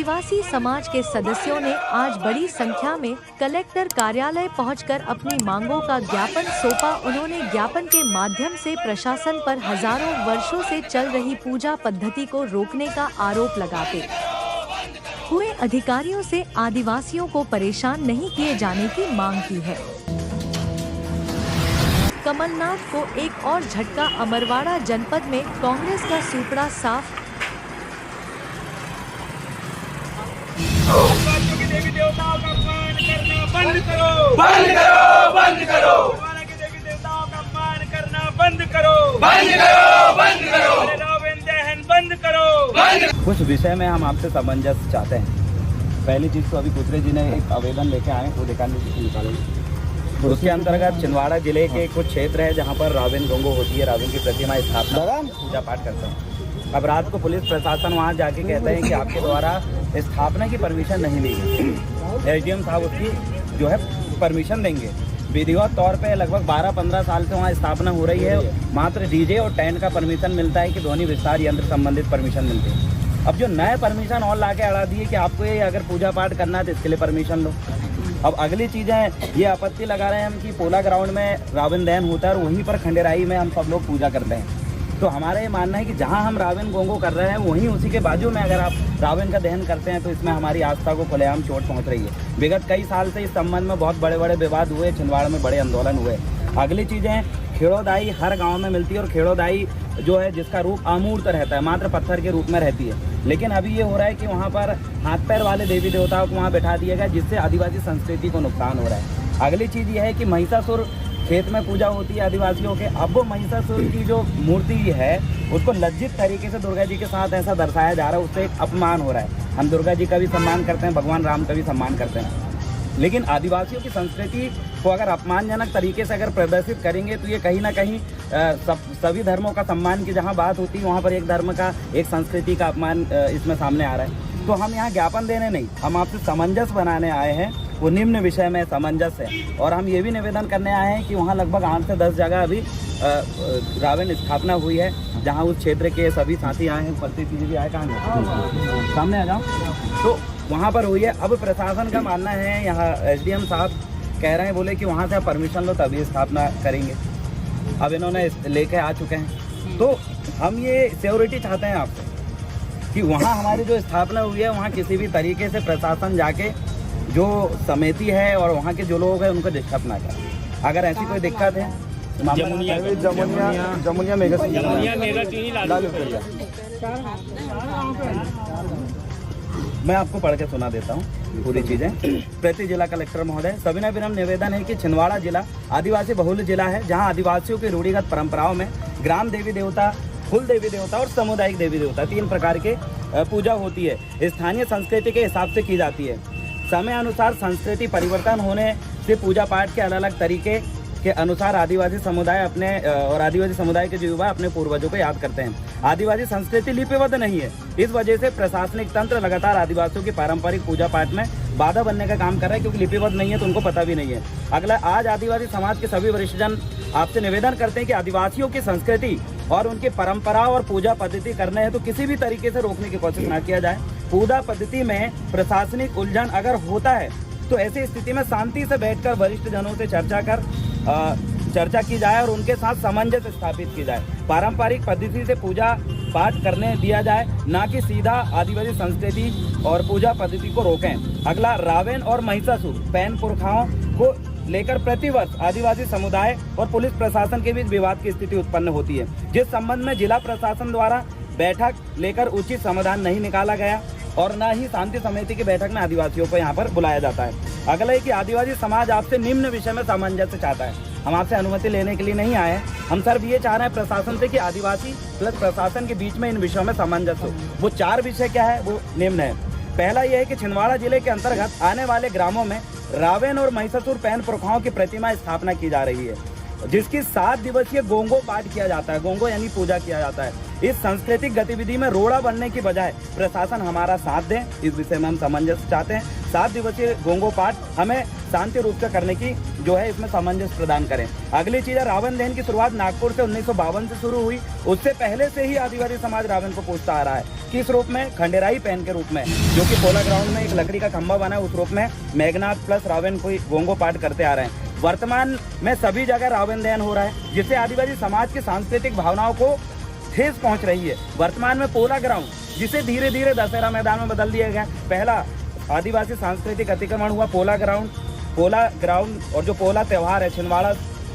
आदिवासी समाज के सदस्यों ने आज बड़ी संख्या में कलेक्टर कार्यालय पहुंचकर अपनी मांगों का ज्ञापन सौंपा। उन्होंने ज्ञापन के माध्यम से प्रशासन पर हजारों वर्षों से चल रही पूजा पद्धति को रोकने का आरोप लगाते हुए अधिकारियों से आदिवासियों को परेशान नहीं किए जाने की मांग की है। कमलनाथ को एक और झटका, अमरवाड़ा जनपद में कांग्रेस का सूपड़ा साफ। देवी देवताओं का अपमान करना बंद करो, बंद करो, बंद करो। हमारे के देवी देवताओं का अपमान करना बंद करो, बंद करो, बंद करो। रावण दहन बंद करो। कुछ विषय में हम आपसे सामंजस्य चाहते हैं। पहली चीज तो अभी दूसरे जी ने एक आवेदन लेके आए, वो निकालेंगे। उसके अंतर्गत छिंदवाड़ा जिले के कुछ क्षेत्र है जहाँ पर रावण गोंगो होती है, रावण की प्रतिमा स्थापना पूजा पाठ करते हैं। अब रात को पुलिस प्रशासन वहाँ जाके कहते हैं कि आपके द्वारा स्थापना की परमिशन नहीं ली गई। एसडीएम साहब उसकी जो है परमिशन देंगे। विधिवत तौर पे लगभग 12-15 साल से वहाँ स्थापना हो रही है। मात्र डीजे और टेंट का परमिशन मिलता है कि ध्वनि विस्तार यंत्र संबंधित परमिशन मिलती है। अब जो नए परमिशन और ला के अड़ा दिए कि आपको ये अगर पूजा पाठ करना है तो इसके लिए परमिशन लो। अब अगली चीज़ें ये आपत्ति लगा रहे हैं हम कि पोला ग्राउंड में रावण दहन होता है और वहीं पर खंडेराई में हम सब लोग पूजा करते हैं। तो हमारा ये मानना है कि जहां हम रावण गोंगो कर रहे हैं वहीं उसी के बाजू में अगर आप रावण का दहन करते हैं तो इसमें हमारी आस्था को खुलेआम चोट पहुंच रही है। विगत कई साल से इस संबंध में बहुत बड़े बड़े विवाद हुए, छिंदवाड़ा में बड़े आंदोलन हुए। अगली चीज़ें, खेड़ोदाई हर गाँव में मिलती है और खेड़ोदाई जो है जिसका रूप अमूर्त रहता है, मात्र पत्थर के रूप में रहती है। लेकिन अभी ये हो रहा है कि वहाँ पर हाथ पैर वाले देवी देवताओं को वहाँ बैठा दिया गया, जिससे आदिवासी संस्कृति को नुकसान हो रहा है। अगली चीज़ ये है कि महिषासुर खेत में पूजा होती है आदिवासियों के। अब वो महिषासुर की जो मूर्ति है उसको लज्जित तरीके से दुर्गा जी के साथ ऐसा दर्शाया जा रहा है, उससे एक अपमान हो रहा है। हम दुर्गा जी का भी सम्मान करते हैं, भगवान राम का भी सम्मान करते हैं, लेकिन आदिवासियों की संस्कृति को अगर अपमानजनक तरीके से अगर प्रदर्शित करेंगे तो ये कहीं ना कहीं सभी धर्मों का सम्मान की जहाँ बात होती है वहाँ पर एक धर्म का, एक संस्कृति का अपमान इसमें सामने आ रहा है। तो हम यहाँ ज्ञापन देने नहीं, हम आपसे सामंजस्य बनाने आए हैं। वो निम्न विषय में सामंजस्य है और हम ये भी निवेदन करने आए हैं कि वहाँ लगभग 8 से 10 जगह अभी रावण स्थापना हुई है, जहाँ उस क्षेत्र के सभी साथी आए हैं, उपस्थित भी आए। कहाँ सामने आ जाओ। तो वहाँ पर हुई है। अब प्रशासन का मानना है, यहाँ एसडीएम साहब कह रहे हैं, बोले कि वहाँ से आप परमिशन लो तभी स्थापना करेंगे। अब इन्होंने लेके आ चुके हैं। तो हम ये सिक्योरिटी चाहते हैं आपसे कि वहाँ हमारी जो स्थापना हुई है वहाँ किसी भी तरीके से प्रशासन जाके जो समिति है और वहाँ के जो लोग हैं उनको डिस्टर्ब ना करें। अगर ऐसी कोई दिक्कत है, जमुनिया मैं आपको पढ़ के सुना देता हूँ पूरी चीजें। प्रति जिला कलेक्टर महोदय, सविनय विनम्र निवेदन है कि छिंदवाड़ा जिला आदिवासी बहुल जिला है, जहाँ आदिवासियों की रूढ़िगत परंपराओं में ग्राम देवी देवता, कुल देवी देवता और सामुदायिक देवी देवता 3 प्रकार के पूजा होती है। स्थानीय संस्कृति के हिसाब से की जाती है। समय अनुसार संस्कृति परिवर्तन होने से पूजा पाठ के अलग अलग तरीके के अनुसार आदिवासी समुदाय अपने और आदिवासी समुदाय के युवा अपने पूर्वजों को याद करते हैं। आदिवासी संस्कृति लिपिबद्ध नहीं है, इस वजह से प्रशासनिक तंत्र लगातार आदिवासियों की पारंपरिक पूजा पाठ में बाधा बनने का काम कर रहा है, क्योंकि लिपिबद्ध नहीं है तो उनको पता भी नहीं है। अगला, आज आदिवासी समाज के सभी वरिष्ठजन आपसे निवेदन करते हैं कि आदिवासियों की संस्कृति और उनकी परंपरा और पूजा पद्धति करने हैं तो किसी भी तरीके से रोकने की कोशिश ना किया जाए। पूजा पद्धति में प्रशासनिक उलझन अगर होता है तो ऐसी स्थिति में शांति से बैठकर वरिष्ठ जनों से चर्चा की जाए और उनके साथ सामंजस्य स्थापित की जाए। पारंपरिक पद्धति से पूजा पाठ करने दिया जाए, ना कि सीधा आदिवासी संस्कृति और पूजा पद्धति को रोकें। अगला, रावण और महिषासुर पैन पुरखाओं को लेकर प्रतिवर्ष आदिवासी समुदाय और पुलिस प्रशासन के बीच विवाद की स्थिति उत्पन्न होती है, जिस संबंध में जिला प्रशासन द्वारा बैठक लेकर उचित समाधान नहीं निकाला गया और न ही शांति समिति की बैठक में आदिवासियों को यहाँ पर बुलाया जाता है। अगला है कि आदिवासी समाज आपसे निम्न विषय में सामंजस्य चाहता है। हम आपसे अनुमति लेने के लिए नहीं आए हैं, हम सिर्फ ये चाह रहे हैं प्रशासन से कि आदिवासी प्लस प्रशासन के बीच में इन विषयों में सामंजस्य हो। वो 4 विषय क्या है, वो निम्न है। पहला यह है कि छिंदवाड़ा जिले के अंतर्गत आने वाले ग्रामों में रावण और महिषासुर पैन पुरखाओं की प्रतिमा स्थापना की जा रही है, जिसकी 7 दिवसीय गोंगो पाठ किया जाता है। गोंगो यानी पूजा किया जाता है। इस सांस्कृतिक गतिविधि में रोड़ा बनने की बजाय प्रशासन हमारा साथ दे, इस विषय में हम सामंजस्य चाहते हैं। 7 दिवसीय गोंगो पाठ हमें शांति रूप से करने की जो है इसमें सामंजस्य प्रदान करें। अगली चीज है, रावण दहन की शुरुआत नागपुर से 1952 से शुरू हुई। उससे पहले से ही आदिवासी समाज रावण को पूजता आ रहा है। किस रूप में? खंडेराई पहन के रूप में, जो कि पोला ग्राउंड में एक लकड़ी का खंभा बना है, उस रूप में मेघनाथ प्लस रावण को गोंगो पाठ करते आ रहे हैं। वर्तमान में सभी जगह रावण दहन हो रहा है, जिससे आदिवासी समाज की सांस्कृतिक भावनाओं को ठेस पहुंच रही है। वर्तमान में पोला ग्राउंड, जिसे धीरे धीरे दशहरा मैदान में बदल दिया गया, पहला आदिवासी सांस्कृतिक अतिक्रमण हुआ पोला ग्राउंड और जो पोला त्यौहार है छिंदवाड़ा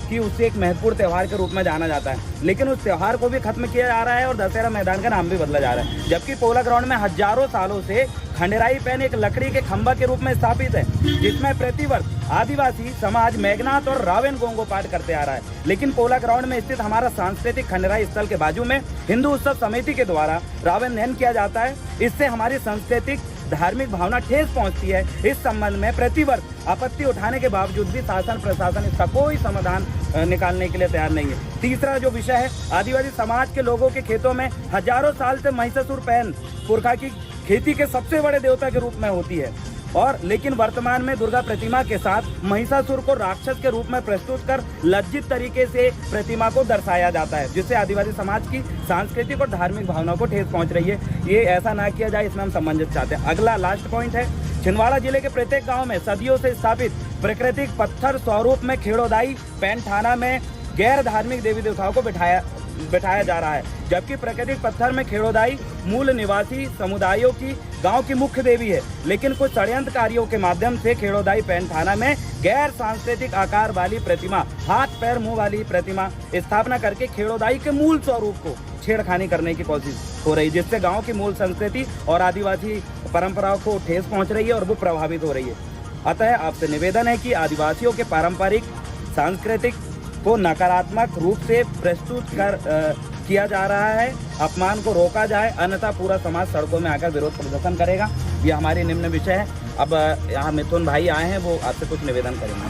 की, उससे एक महत्वपूर्ण त्यौहार के रूप में जाना जाता है, लेकिन उस त्यौहार को भी खत्म किया जा रहा है और दशहरा मैदान का नाम भी बदला जा रहा है। जबकि पोला ग्राउंड में हजारों सालों से खंडेराई पेन एक लकड़ी के खंभा के रूप में स्थापित है, जिसमें प्रतिवर्ष आदिवासी समाज मेघनाथ और रावण गोंगो पाठ करते आ रहा है। लेकिन पोला ग्राउंड में स्थित हमारा सांस्कृतिक खंडेराई स्थल के बाजू में हिंदू उत्सव समिति के द्वारा रावण दहन किया जाता है। इससे हमारी सांस्कृतिक धार्मिक भावना ठेस पहुंचती है। इस संबंध में प्रतिवर्ष आपत्ति उठाने के बावजूद भी शासन प्रशासन इसका कोई समाधान निकालने के लिए तैयार नहीं है। तीसरा जो विषय है, आदिवासी समाज के लोगों के खेतों में हजारों साल से महिषासुर पैन पुरखा की खेती के सबसे बड़े देवता के रूप में होती है, और लेकिन वर्तमान में दुर्गा प्रतिमा के साथ महिषासुर को राक्षस के रूप में प्रस्तुत कर लज्जित तरीके से प्रतिमा को दर्शाया जाता है, जिससे आदिवासी समाज की सांस्कृतिक और धार्मिक भावनाओं को ठेस पहुंच रही है। ये ऐसा ना किया जाए, इसमें हम सामंजस्य चाहते हैं। अगला लास्ट पॉइंट है, छिंदवाड़ा जिले के प्रत्येक गांव में सदियों से स्थापित प्राकृतिक पत्थर स्वरूप में खेड़ोदाई पैंठाना में गैर धार्मिक देवी देवताओं को बैठाया जा रहा है, जबकि प्राकृतिक पत्थर में खेड़ोदाई मूल निवासी समुदायों की गांव की मुख्य देवी है। लेकिन कुछ षड्यंत्रकारियों के माध्यम से खेड़ोदाई पैंठाना में गैर सांस्कृतिक आकार वाली प्रतिमा, हाथ पैर मुंह वाली प्रतिमा स्थापना करके खेड़ोदाई के मूल स्वरूप को छेड़खानी करने की कोशिश हो रही है, जिससे गांव की मूल संस्कृति और आदिवासी परंपराओं को ठेस पहुंच रही है और वो प्रभावित हो रही है। अतः आपसे निवेदन है कि आदिवासियों के पारंपरिक सांस्कृतिक को नकारात्मक रूप से प्रस्तुत किया जा रहा है, अपमान को रोका जाए, अन्यथा पूरा समाज सड़कों में आकर विरोध प्रदर्शन करेगा। ये हमारे निम्न विषय है। अब यहाँ मिथुन भाई आए हैं, वो आपसे कुछ निवेदन करेंगे।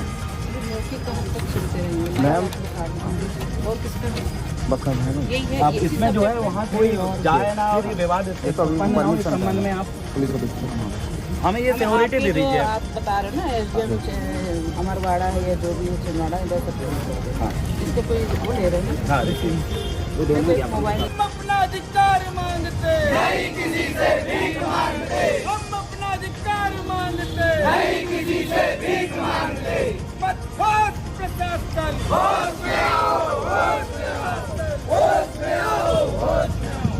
मैम आप इसमें जो है वहाँ कोई जाए ना और ये विवाद इस संबंध में आप हमें ये सिक्योरिटी दे दीजिए। आप बता रहे ना एसडीएम अमरवाड़ा है, ये जो भी छिंदवाड़ा है, इसको कोई वो ले रहे हैं ना। हम अपना अधिकार मांगते नहीं, किसी से भीख मांगते। हम अपना अधिकार मांगते नहीं, किसी से भीख मांगते। होश प्रशासन, होश में आओ, होश में आओ, होश में आओ, होश में आओ।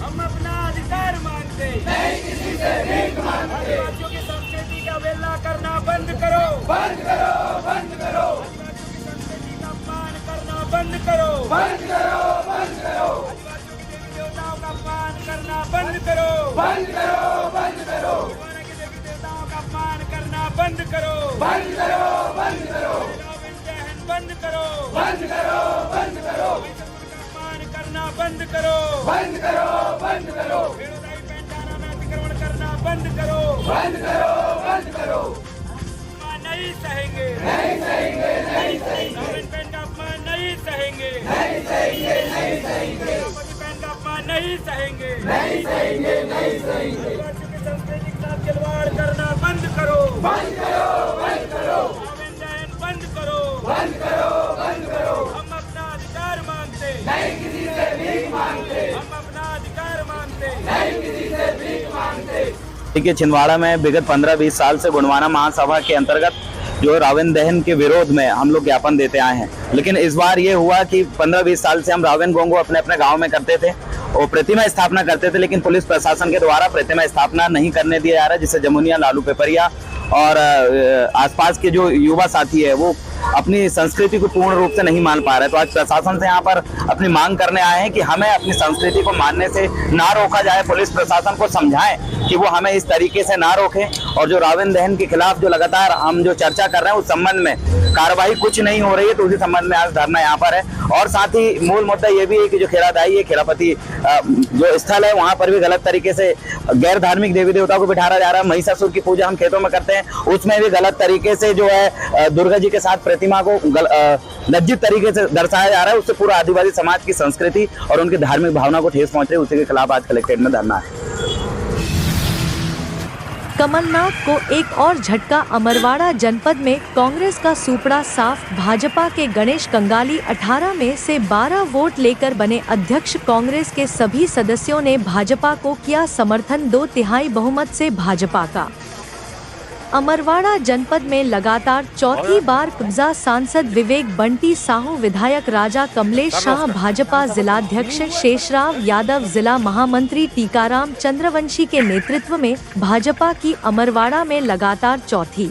हम अपना अधिकार मांगते नहीं, किसी से भीख मांगते। आदिवासियों की संस्कृति का अवहेलना करना बंद करो, बंद करो, बंद करो। आदिवासियों की संस्कृति का अपमान करना बंद करो, बंद करो, बंद करो। आदिवासियों की देवी देवताओं का अपमान करना बंद करो, बंद करो, बंद करो। हमारे के देवी देवताओं का अपमान करना बंद करो, बंद करो, बंद करो। रावण दहन बंद करो, बंद करो, बंद करो। महिषासुर का अपमान करना बंद करो, बंद करो, बंद करो। खेड़ोदाई पैंठाना में अतिक्रमण करना बंद करो, बंद करो, बंद करो। नहीं सहेंगे, नहीं सहेंगे, नहीं सहेंगे। रावण पैन का अपमान नहीं सहेंगे, नहीं सहेंगे, नहीं सहेंगे। द्रौपदी पैन का अपमान नहीं सहेंगे, नहीं सहेंगे, नहीं सहेंगे। आदिवासियों की संस्कृति के साथ खिलवाड़ करना बंद करो, बंद करो, बंद करो। रावण दहन बंद करो, बंद करो, बंद करो। हम अपना अधिकार मांगते नहीं, किसी से भीख मांगते। हम अपना अधिकार मांगते नहीं, किसी से भीख मांगते। देखिए, छिंदवाड़ा में विगत 15-20 साल से गोंडवाना महासभा के अंतर्गत जो रावण दहन के विरोध में हम लोग ज्ञापन देते आए हैं, लेकिन इस बार ये हुआ कि 15-20 साल से हम रावण गोंगो अपने अपने गांव में करते थे और प्रतिमा स्थापना करते थे, लेकिन पुलिस प्रशासन के द्वारा प्रतिमा स्थापना नहीं करने दिया जा रहा है, जिससे जमुनिया, लालू पेपरिया और आसपास के जो युवा साथी है वो अपनी संस्कृति को पूर्ण रूप से नहीं मान पा रहे। तो आज प्रशासन से यहाँ पर अपनी मांग करने आए हैं कि हमें अपनी संस्कृति को मानने से ना रोका जाए, पुलिस प्रशासन को समझाएं कि वो हमें इस तरीके से ना रोके, और जो रावण दहन के खिलाफ जो लगातार हम जो चर्चा कर रहे हैं उस संबंध में कार्रवाई कुछ नहीं हो रही है, तो उसी संबंध में आज धरना यहाँ पर है। और साथ ही मूल मुद्दा ये भी है कि जो खेड़ादाई है, खेड़ापति जो स्थल है, वहाँ पर भी गलत तरीके से गैर धार्मिक देवी देवताओं को बिठाया जा रहा है। महिषासुर की पूजा हम खेतों में करते हैं, उसमें भी गलत तरीके से जो है दुर्गा जी के साथ प्रतिमा को लज्जित तरीके से दर्शाया जा रहा है, उससे पूरा आदिवासी समाज की संस्कृति और उनकी धार्मिक भावना को ठेस पहुंच रही है। उसी के खिलाफ आज कलेक्ट्रेट में धरना है। कमलनाथ को एक और झटका। अमरवाड़ा जनपद में कांग्रेस का सुपड़ा साफ। भाजपा के गणेश कंगाली 18 में से 12 वोट लेकर बने अध्यक्ष। कांग्रेस के सभी सदस्यों ने भाजपा को किया समर्थन। 2/3 बहुमत से भाजपा का अमरवाड़ा जनपद में लगातार चौथी बार कब्जा। सांसद विवेक बंटी साहू, विधायक राजा कमलेश शाह, भाजपा जिलाध्यक्ष शेषराव यादव, जिला महामंत्री टीकाराम चंद्रवंशी के नेतृत्व में भाजपा की अमरवाड़ा में लगातार चौथी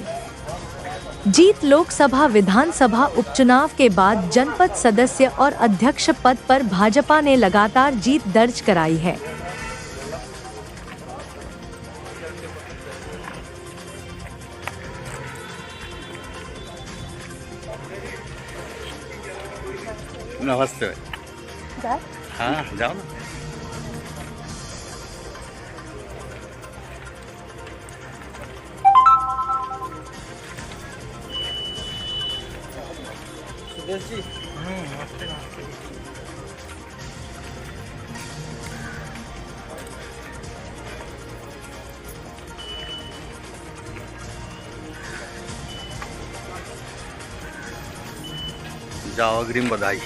जीत। लोकसभा विधानसभा उपचुनाव के बाद जनपद सदस्य और अध्यक्ष पद पर भाजपा ने लगातार जीत दर्ज कराई है। नमस्ते। हाँ जाओ ना। सुदेश जी नमस्ते। जाओ, अग्रिम बधाई।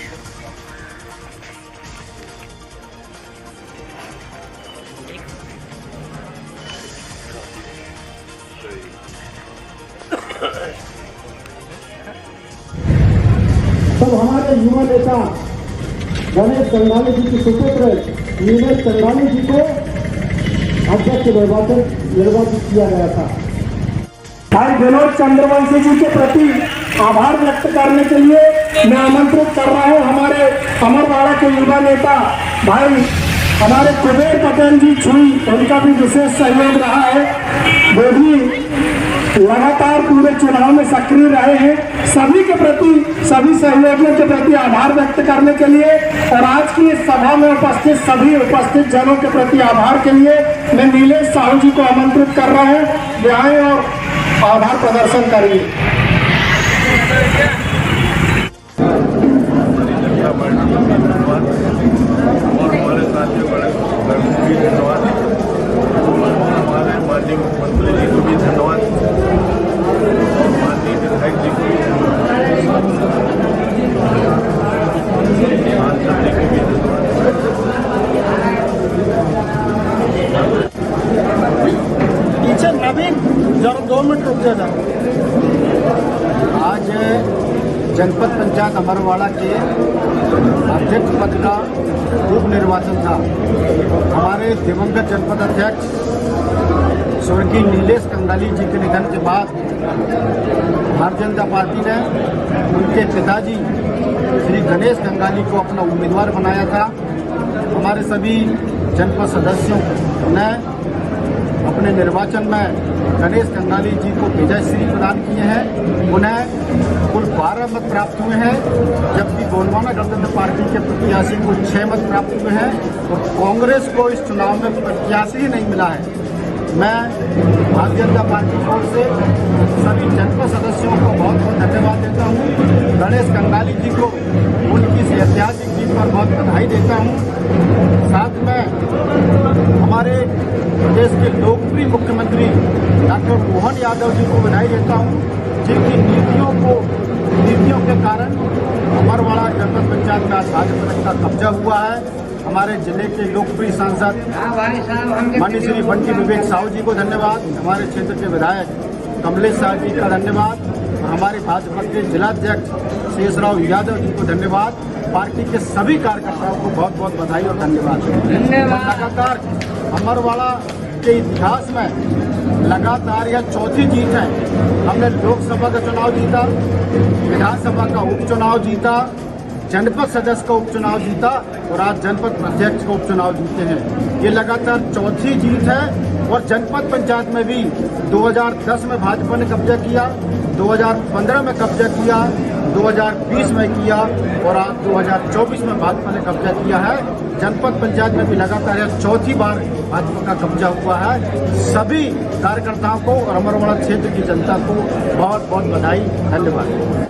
तब हमारे युवा नेता गणेश कंगाली जी के सुपुत्र नीलेश कंगाली जी को अध्यक्ष निर्वाचित किया गया था। भाई विनोद चंद्रवंशी जी के प्रति आभार व्यक्त करने के लिए मैं आमंत्रित कर रहा हूं हमारे अमरवाड़ा के युवा नेता भाई हमारे कुबेर पटेल जी छुई, उनका भी विशेष सहयोग रहा है। वो भी लगातार पूरे चुनाव में सक्रिय रहे हैं। सभी के प्रति, सभी सहयोगियों के प्रति आभार व्यक्त करने के लिए और आज की इस सभा में उपस्थित सभी उपस्थित जनों के प्रति आभार के लिए मैं नीलेश साहू जी को आमंत्रित कर रहा हूं। वे आए और आभार प्रदर्शन करेंगे। हमारे साथियों को भी धन्यवाद, हमारे माननीय मुख्यमंत्री जी को भी धन्यवाद, माननीय विधायक जी को भी धन्यवाद, सांसद जी को भी धन्यवाद। टीचर नवीन जरा 2 मिनट रुक जाए। आज जनपद पंचायत अमरवाड़ा के अध्यक्ष पद का उप निर्वाचन था। हमारे दिवंगत जनपद अध्यक्ष स्वर्गीय नीलेश कंगाली जी के निधन के बाद भारतीय जनता पार्टी ने उनके पिताजी श्री गणेश कंगाली को अपना उम्मीदवार बनाया था। हमारे सभी जनपद सदस्यों ने अपने निर्वाचन में गणेश कंगाली जी को विजयश्री प्रदान किए हैं। उन्हें कुल 12 मत प्राप्त हुए हैं, जबकि गोंडवाना गणतंत्र पार्टी के प्रत्याशी को 6 मत प्राप्त हुए हैं और कांग्रेस को इस चुनाव में प्रत्याशी ही नहीं मिला है। मैं भारतीय जनता पार्टी की ओर से सभी जनपद सदस्यों को बहुत बहुत धन्यवाद देता हूँ। गणेश कंगाली जी को उनकी इस ऐतिहासिक जीत पर बहुत बधाई देता हूँ। साथ में हमारे प्रदेश के लोकप्रिय मुख्यमंत्री डॉक्टर मोहन यादव जी को बधाई देता हूँ, जिनकी नीतियों के कारण अमरवाड़ा जनपद पंचायत में आज भाजपा का कब्जा हुआ है। हमारे जिले के लोकप्रिय सांसद माननीय श्री बंटी विवेक साहू जी को धन्यवाद, हमारे क्षेत्र के विधायक कमलेश शाह जी का धन्यवाद और हमारे भाजपा के जिलाध्यक्ष शेषराव यादव जी को धन्यवाद। पार्टी के सभी कार्यकर्ताओं को बहुत बहुत बधाई और धन्यवाद। लगातार अमरवाड़ा के इतिहास में लगातार यह चौथी जीत है। हमने लोकसभा का चुनाव जीता, विधानसभा का उपचुनाव जीता, जनपद सदस्य का उपचुनाव जीता और आज जनपद अध्यक्ष का उपचुनाव जीते हैं। ये लगातार चौथी जीत है और जनपद पंचायत में भी 2010 में भाजपा ने कब्जा किया, 2015 में कब्जा किया, 2020 में किया और आज 2024 में भाजपा ने कब्जा किया है। जनपद पंचायत में भी लगातार यह चौथी बार भाजपा का कब्जा हुआ है। सभी कार्यकर्ताओं को और अमरवाड़ा क्षेत्र की जनता को बहुत बहुत बधाई, धन्यवाद।